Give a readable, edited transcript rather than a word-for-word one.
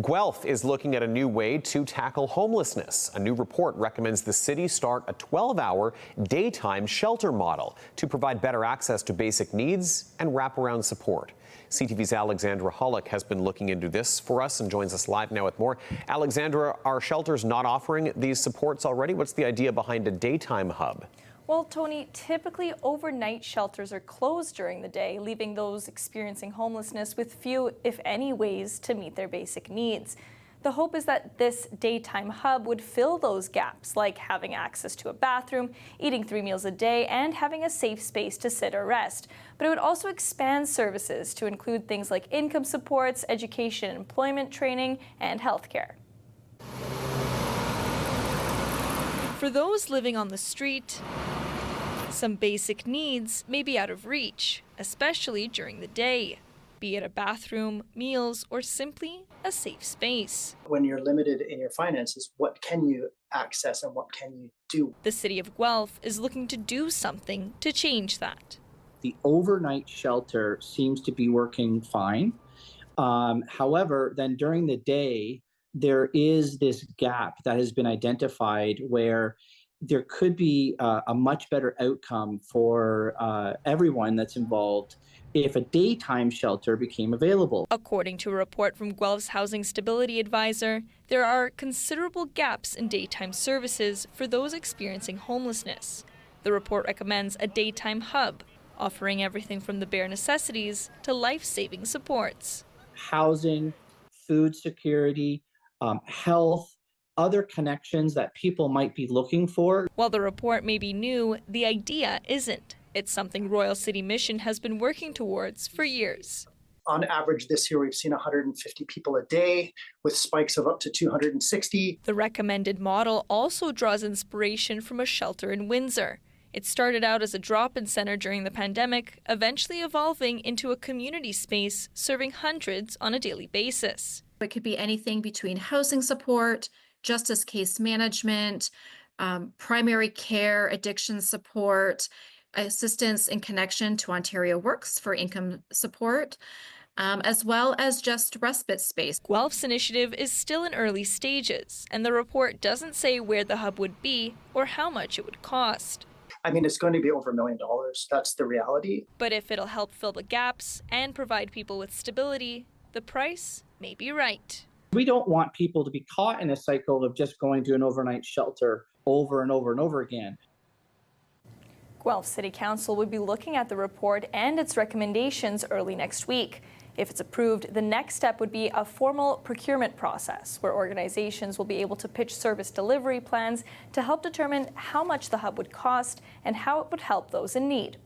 Guelph is looking at a new way to tackle homelessness. A new report recommends the city start a 12-hour daytime shelter model to provide better access to basic needs and wraparound support. CTV's Alexandra Holyk has been looking into this for us and joins us live now with more. Alexandra, are shelters not offering these supports already? What's the idea behind a daytime hub? Well, Tony, typically overnight shelters are closed during the day, leaving those experiencing homelessness with few, if any, ways to meet their basic needs. The hope is that this daytime hub would fill those gaps, like having access to a bathroom, eating 3 meals a day, and having a safe space to sit or rest. But it would also expand services to include things like income supports, education, employment training, and healthcare. For those living on the street, some basic needs may be out of reach, especially during the day, be it a bathroom, meals, or simply a safe space. When you're limited in your finances, what can you access and what can you do? The City of Guelph is looking to do something to change that. The overnight shelter seems to be working fine. However, then during the day, there is this gap that has been identified where there could be a much better outcome for everyone that's involved if a daytime shelter became available. According to a report from Guelph's Housing Stability Advisor, there are considerable gaps in daytime services for those experiencing homelessness. The report recommends a daytime hub, offering everything from the bare necessities to life-saving supports. Housing, food security, health, other connections that people might be looking for. While the report may be new, the idea isn't. It's something Royal City Mission has been working towards for years. On average this year, we've seen 150 people a day with spikes of up to 260. The recommended model also draws inspiration from a shelter in Windsor. It started out as a drop-in center during the pandemic, eventually evolving into a community space serving hundreds on a daily basis. It could be anything between housing support, justice case management, primary care, addiction support, assistance in connection to Ontario Works for income support, as well as just respite space. Guelph's initiative is still in early stages, and the report doesn't say where the hub would be or how much it would cost. I mean, it's going to be over $1 million. That's the reality. But if it'll help fill the gaps and provide people with stability, the price may be right. We don't want people to be caught in a cycle of just going to an overnight shelter over and over and over again. Guelph City Council would be looking at the report and its recommendations early next week. If it's approved, the next step would be a formal procurement process where organizations will be able to pitch service delivery plans to help determine how much the hub would cost and how it would help those in need.